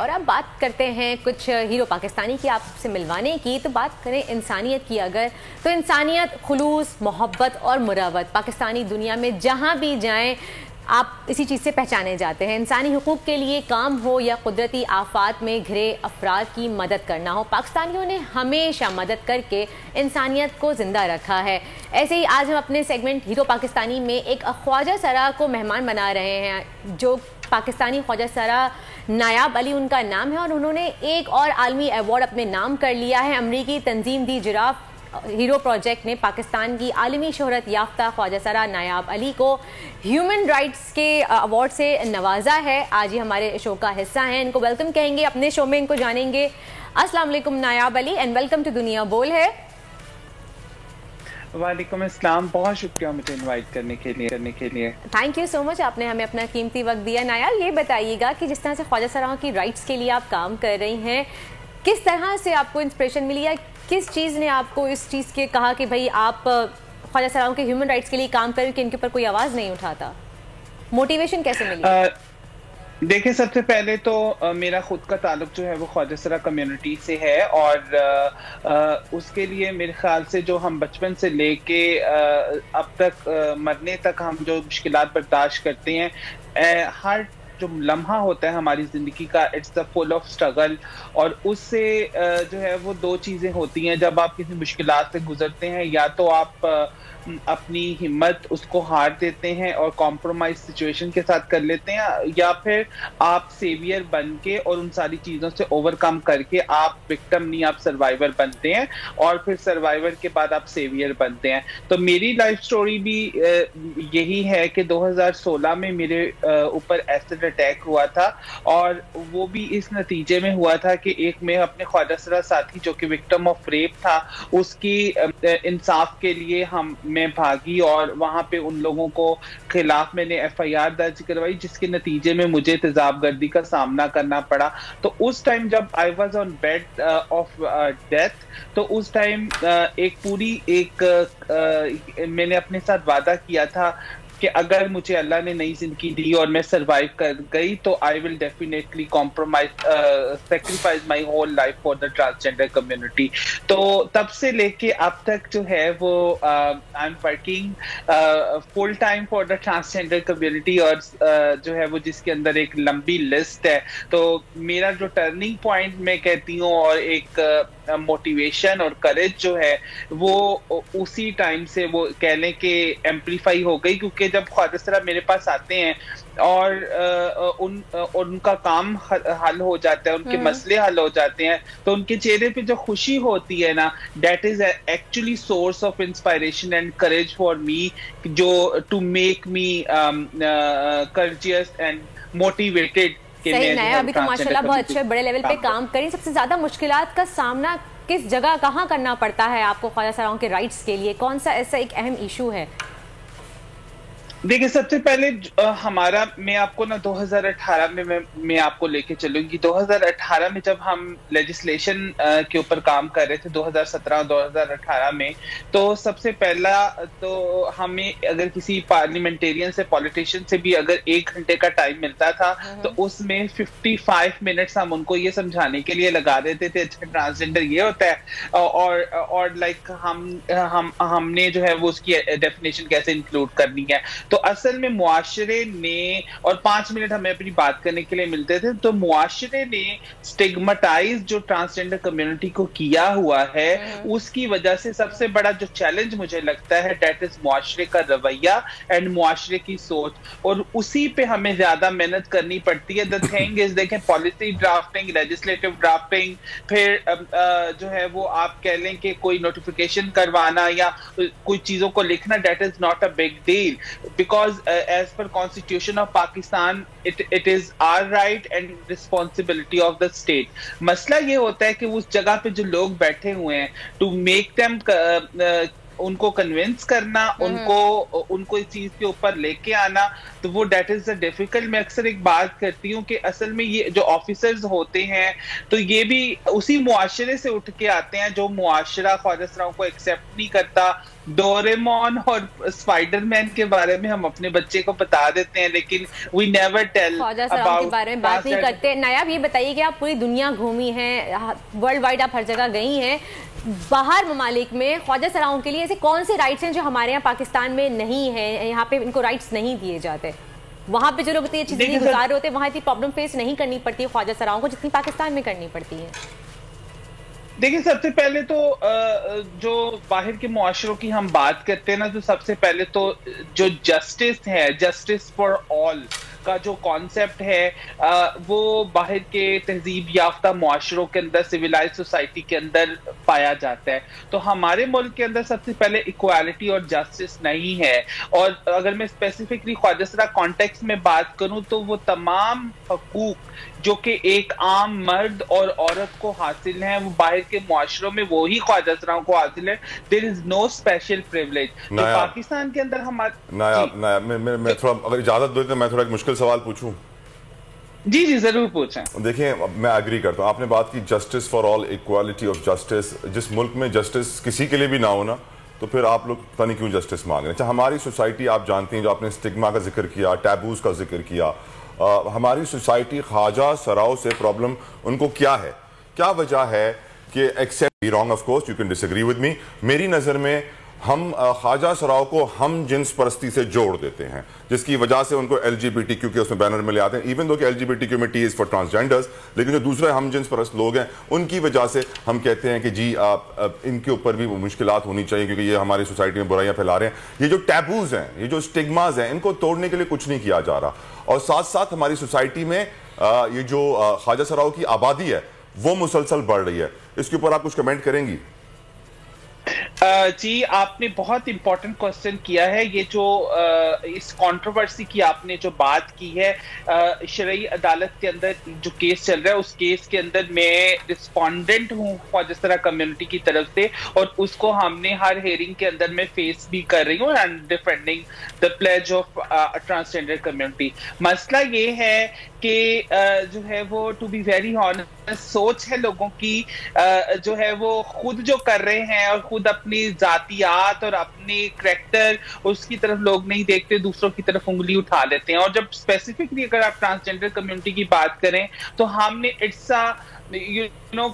اور اب بات کرتے ہیں کچھ ہیرو پاکستانی کی آپ سے ملوانے کی. تو بات کریں انسانیت کی اگر تو انسانیت، خلوص، محبت اور مروت پاکستانی دنیا میں جہاں بھی جائیں آپ اسی چیز سے پہچانے جاتے ہیں. انسانی حقوق کے لیے کام ہو یا قدرتی آفات میں گھرے افراد کی مدد کرنا ہو، پاکستانیوں نے ہمیشہ مدد کر کے انسانیت کو زندہ رکھا ہے. ایسے ہی آج ہم اپنے سیگمنٹ ہیرو پاکستانی میں ایک خواجہ سرا کو مہمان بنا رہے ہیں. جو پاکستانی خواجہ سرا نایاب علی ان کا نام ہے اور انہوں نے ایک اور عالمی ایوارڈ اپنے نام کر لیا ہے. امریکی تنظیم دی جراف ہیرو پروجیکٹ نے پاکستان کی عالمی شہرت یافتہ خواجہ سرا نایاب علی کو ہیومن رائٹس کے ایوارڈ سے نوازا ہے. آج یہ ہمارے شو کا حصہ ہیں. ان کو ویلکم کہیں گے اپنے شو میں، ان کو جانیں گے. السلام علیکم نایاب علی اینڈ ویلکم ٹو دنیا بول ہے. وعلیکم السلام، بہت شکریہ مجھے انوائٹ کرنے کے لیے. تھینک یو سو مچ، آپ نے ہمیں اپنا قیمتی وقت دیا. نایاب یہ بتائیے گا کہ جس طرح سے خواجہ سراؤں کی رائٹس کے لیے آپ کام کر رہی ہیں، کس طرح سے آپ کو انسپریشن ملی یا کس چیز نے آپ کو اس چیز کے کہا کہ بھائی آپ خواجہ سراؤں کے ہیومن رائٹس کے لیے کام کریں کہ ان کے اوپر کوئی آواز نہیں اٹھاتا؟ موٹیویشن کیسے ملی؟ دیکھیں، سب سے پہلے تو میرا خود کا تعلق جو ہے وہ خواجہ سرا کمیونٹی سے ہے اور اس کے لیے میرے خیال سے جو ہم بچپن سے لے کے اب تک مرنے تک ہم جو مشکلات برداشت کرتے ہیں، ہر جو لمحہ ہوتا ہے ہماری زندگی کا it's the full of struggle. اور اس سے جو ہے وہ دو چیزیں ہوتی ہیں جب آپ کسی مشکلات سے گزرتے ہیں. یا تو آپ اپنی ہمت اس کو ہار دیتے ہیں اور کمپرومائز سچویشن کے ساتھ کر لیتے ہیں، یا پھر آپ سیویئر بن کے اور ان ساری چیزوں سے اوور کم کر کے آپ وکٹم نہیں، آپ سروائیور بنتے ہیں اور پھر سروائیور کے بعد آپ سیویئر بنتے ہیں. تو میری لائف سٹوری بھی یہی ہے کہ 2016 میں میرے اوپر ایسڈ اٹیک ہوا تھا اور وہ بھی اس نتیجے میں ہوا تھا کہ ایک میں اپنے خواجہ سرا ساتھی جو کہ وکٹم آف ریپ تھا، اس کی انصاف کے لیے میں بھاگی اور وہاں پہ ان لوگوں کو خلاف میں نے ایف آئی آر درج کروائی، جس کے نتیجے میں مجھے تیزاب گردی کا سامنا کرنا پڑا. تو اس ٹائم جب I was on bed of death, تو اس ٹائم میں نے اپنے ساتھ وعدہ کیا تھا کہ اگر مجھے اللہ نے نئی زندگی دی اور میں سروائیو کر گئی تو I will definitely sacrifice my whole life for the transgender community. تو تب سے لے کے اب تک جو ہے وہ I am working full time for the transgender community, اور جو ہے وہ جس کے اندر ایک لمبی لسٹ ہے. تو میرا جو ٹرننگ پوائنٹ میں کہتی ہوں اور ایک موٹیویشن اور کریج جو ہے وہ اسی ٹائم سے وہ کہہ لیں کہ ایمپلیفائی ہو گئی، کیونکہ جب خواجہ سرا میرے پاس آتے ہیں اور ان کا کام حل ہو جاتا ہے، ان کے مسئلے حل ہو جاتے ہیں، تو ان کے چہرے پہ جو خوشی ہوتی ہے نا، that is actually source of inspiration and courage for me, جو to make me courageous and motivated. صحیح نیا، ابھی تو ماشاءاللہ بہت اچھے بڑے لیول پہ کام کریں. سب سے زیادہ مشکلات کا سامنا کس جگہ کہاں کرنا پڑتا ہے آپ کو خواجہ سراؤں کے رائٹس کے لیے؟ کون سا ایسا ایک اہم ایشو ہے؟ دیکھیں، سب سے پہلے ہمارا، میں آپ کو نا 2018 میں آپ کو لے کے چلوں گی. 2018 میں جب ہم لیجسلیشن کے اوپر کام کر رہے تھے 2017 2018 میں، تو سب سے پہلا تو ہمیں اگر کسی پارلیمنٹیرین سے، پولیٹیشین سے بھی اگر 1 گھنٹے کا ٹائم ملتا تھا تو اس میں 55 منٹس ہم ان کو یہ سمجھانے کے لیے لگا دیتے تھے اچھا ٹرانسجینڈر یہ ہوتا ہے اور لائک ہم نے جو ہے وہ اس کی ڈیفینیشن کیسے انکلوڈ کرنی ہے. تو اصل میں معاشرے نے، اور 5 منٹ ہمیں اپنی بات کرنے کے لیے ملتے تھے، تو معاشرے نے سٹیگمٹائز جو ٹرانسجینڈر کمیونٹی کو کیا ہوا ہے، اس کی وجہ سے سب سے بڑا جو چیلنج مجھے لگتا ہے دیٹ از معاشرے کا رویہ اینڈ معاشرے کی سوچ، اور اسی پہ ہمیں زیادہ محنت کرنی پڑتی ہے. دا تھنگ از، دیکھیں، پالیسی ڈرافٹنگ، لیجسلیٹو ڈرافٹنگ، پھر جو ہے وہ آپ کہہ لیں کہ کوئی نوٹیفیکیشن کروانا یا کوئی چیزوں کو لکھنا، that is not a big deal. Because as per Constitution of Pakistan, it is our right and responsibility of the state. مسئلہ یہ ہوتا ہے کہ اس جگہ پہ جو لوگ بیٹھے ہوئے ہیں، to make them ان کو کنونس کرنا، ان کو اس چیز کے اوپر لے کے آنا، تو وہ دیٹ از ڈیفیکلٹ. میں اکثر ایک بات کرتی ہوں کہ اصل میں یہ جو آفیسرز ہوتے ہیں تو یہ بھی اسی معاشرے سے اٹھ کے آتے ہیں جو معاشرہ خواجہ سراؤں کو ایکسیپٹ نہیں کرتا، डोरेमोन और स्पाइडरमैन के बारे में हम अपने बच्चे को बता देते हैं, लेकिन वी नेवर टेल अबाउट के बारे में बात नहीं करते। नायाब, ये बताइए कि आप पूरी दुनिया घूमी हैं, वर्ल्ड वाइड आप हर जगह गई हैं, बाहर ममालिक में ख्वाजा सराओं के लिए ऐसे कौन से राइट्स हैं जो हमारे यहाँ पाकिस्तान में नहीं है, यहाँ पे इनको राइट्स नहीं दिए जाते? वहाँ पे जो लोग इतनी अच्छी जिंदगी गुजार रहे होते हैं, वहाँ इतनी प्रॉब्लम फेस नहीं करनी पड़ती है ख्वाजा सराओं को जितनी पाकिस्तान में करनी पड़ती है। देखिए, सबसे पहले तो जो बाहर के मुआशरों की हम बात करते हैं ना, तो सबसे पहले तो जो जस्टिस है, जस्टिस फॉर ऑल का जो कॉन्सेप्ट है वो बाहर के तहजीब याफ्ता मुआशरों के अंदर, सिविलाइज सोसाइटी के अंदर पाया जाता है। तो हमारे मुल्क के अंदर सबसे पहले इक्वालिटी और जस्टिस नहीं है। और अगर मैं स्पेसिफिकली ख्वाजा सरा कॉन्टेक्स्ट में बात करूं तो वो तमाम हकूक जो कि एक आम मर्द और औरत को हासिल हैं, वो बाहर के मुआशरों में वो ही ख्वाजा सराओं को हासिल है। There is no special privilege. तो पाकिस्तान के अंदर हमारे मैं थोड़ा, अगर इजाजत दो तो मैं थोड़ा एक मुश्किल सवाल पूछूं। जी जी जरूर पूछें। देखिए, मैं एग्री करता हूं, आपने बात की justice for all, equality of justice. जिस मुल्क में जस्टिस किसी के लिए भी ना हो ना, तो फिर आप लोग पता नहीं क्यों जस्टिस मांग रहे हैं। अच्छा, हमारी सोसाइटी आप जानती हैं, जो आपने स्टिग्मा का जिक्र किया, टैबूज का जिक्र किया, हमारी सोसाइटी ख्वाजा सराओं से प्रॉब्लम उनको क्या है, क्या वजह है कि except be wrong, of course you can disagree with me, मेरी नज़र में हम ख्वाजा सराओं को हम जिन्स परस्ती से जोड़ देते हैं, जिसकी वजह से उनको LGBTQ के उसमें बैनर में ले आते हैं। इवन दो कि LGBTQ में T इज फॉर ट्रांसजेंडर्स, लेकिन जो दूसरे हम जिन्स परस्त लोग हैं उनकी वजह से हम कहते हैं कि जी इनके ऊपर भी मुश्किलात होनी चाहिए, क्योंकि ये हमारी सोसाइटी में बुराइयां फैला रहे हैं। ये जो टैबूज हैं, ये जो स्टिग्माज हैं, इनको तोड़ने के लिए कुछ नहीं किया जा रहा। और साथ साथ हमारी सोसाइटी में ये जो ख्वाजा सराओं की आबादी है वो मुसलसल बढ़ रही है। इसके ऊपर आप कुछ कमेंट करेंगी? जी, आपने बहुत इंपॉर्टेंट क्वेश्चन किया है। ये जो इस कंट्रोवर्सी की आपने जो बात की है, शरई अदालत के अंदर जो केस चल रहा है, उस केस के अंदर मैं रिस्पोंडेंट हूँ ख्वाजा सरा कम्युनिटी की तरफ से, और उसको हमने हर हेयरिंग के अंदर मैं फेस भी कर रही हूँ, and defending the pledge of transgender community. मसला ये है कि जो है वो, टू बी वेरी ऑनेस्ट, सोच है लोगों की जो है वो खुद जो कर रहे हैं, और खुद अपनी जातियात और अपने करैक्टर उसकी तरफ लोग नहीं देखते, दूसरों की तरफ उंगली उठा लेते हैं। और जब स्पेसिफिकली अगर आप ट्रांसजेंडर कम्युनिटी की बात करें, तो हमने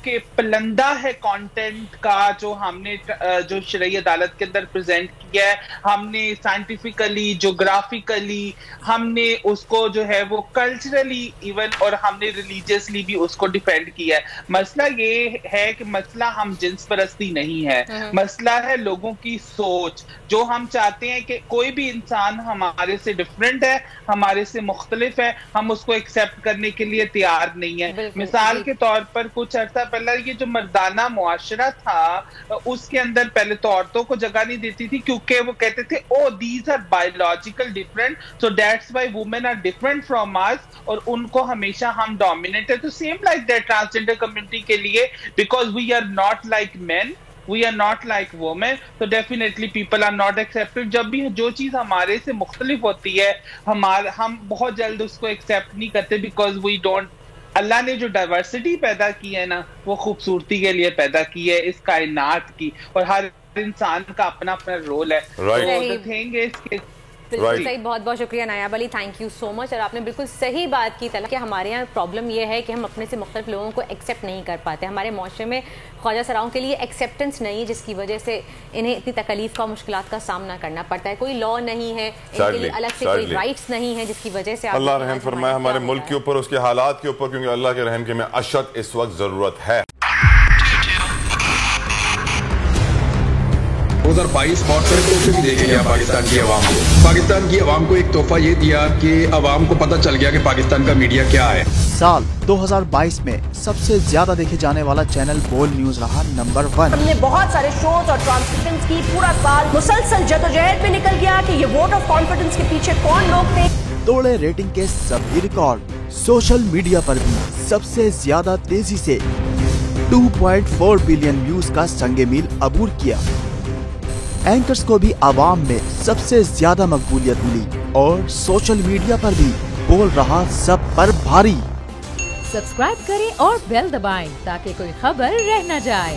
के पलंदा है कंटेंट का जो हमने जो शरई अदालत के अंदर प्रेजेंट किया है, हमने साइंटिफिकली, ज्योग्राफिकली, हमने उसको जो है वो कल्चरली इवन, और हमने रिलीजियसली भी उसको डिफेंड किया है। मसला ये है कि मसला हम जिन्स परस्ती नहीं है, मसला है लोगों की सोच। जो हम चाहते हैं कि कोई भी इंसान हमारे से डिफरेंट है, हमारे से मुख्तलिफ है, हम उसको एक्सेप्ट करने के लिए तैयार नहीं है। मिसाल के तौर पर कुछ अर्सा पहले ये जो मर्दाना मुआशरा था, उसके अंदर पहले तो औरतों को जगह नहीं देती थी, क्योंकि वो कहते थे oh these are biological different, so that's why women are different from us, और उनको हमेशा हम डोमिनेट है। तो same like that transgender community के लिए, because we are not like men, we are not like women, so definitely people are not accepted। जब भी जो चीज हमारे से मुख्तलिफ होती है, हम बहुत जल्द उसको एक्सेप्ट नहीं करते, बिकॉज वी डोंट। अल्लाह ने जो डाइवर्सिटी पैदा की है ना, वो खूबसूरती के लिए पैदा की है इस कायनात की, और हर इंसान का अपना अपना रोल है। सही, बहुत बहुत शुक्रिया Nayab Ali, thank you so much. और आपने बिल्कुल सही बात की कि हमारे यहाँ प्रॉब्लम ये है कि हम अपने से मुख्तलिफ लोगों को एक्सेप्ट नहीं कर पाते। हमारे माशरे में ख्वाजा सराओं के लिए एक्सेप्टेंस नहीं है, जिसकी वजह से इन्हें इतनी तकलीफ का, मुश्किलात का सामना करना पड़ता है। कोई लॉ नहीं है इनके लिए, अलग से कोई राइट्स नहीं है, जिसकी वजह से अल्लाह रहम फरमाए हमारे मुल्क के ऊपर, उसके हालात के ऊपर, क्योंकि अल्लाह के रहम की में अशद इस वक्त जरूरत है। 2022 बहुत सारे तोहफे भी देके गया पाकिस्तान की आवाम को। पाकिस्तान की आवाम को एक तोहफा ये दिया कि आवाम को पता चल गया कि पाकिस्तान का मीडिया क्या है। साल 2022 में सबसे ज्यादा देखे जाने वाला चैनल बोल्ड न्यूज रहा नंबर 1। हमने बहुत सारे शोज और ट्रांसमिशंस की, पूरा साल मुसलसल जदोजहद में निकल गया कि ये वोट ऑफ कॉन्फिडेंस के पीछे कौन लोग थे। तोड़े रेटिंग के सभी रिकॉर्ड। सोशल मीडिया पर भी सबसे ज्यादा तेजी से 2.4 बिलियन व्यूज का संगे मील अबूर किया। एंकर्स को भी आवाम में सबसे ज्यादा मकबूलियत मिली, और सोशल मीडिया पर भी बोल रहा सब पर भारी। सब्सक्राइब करें और बेल दबाएं ताकि कोई खबर रह न जाए।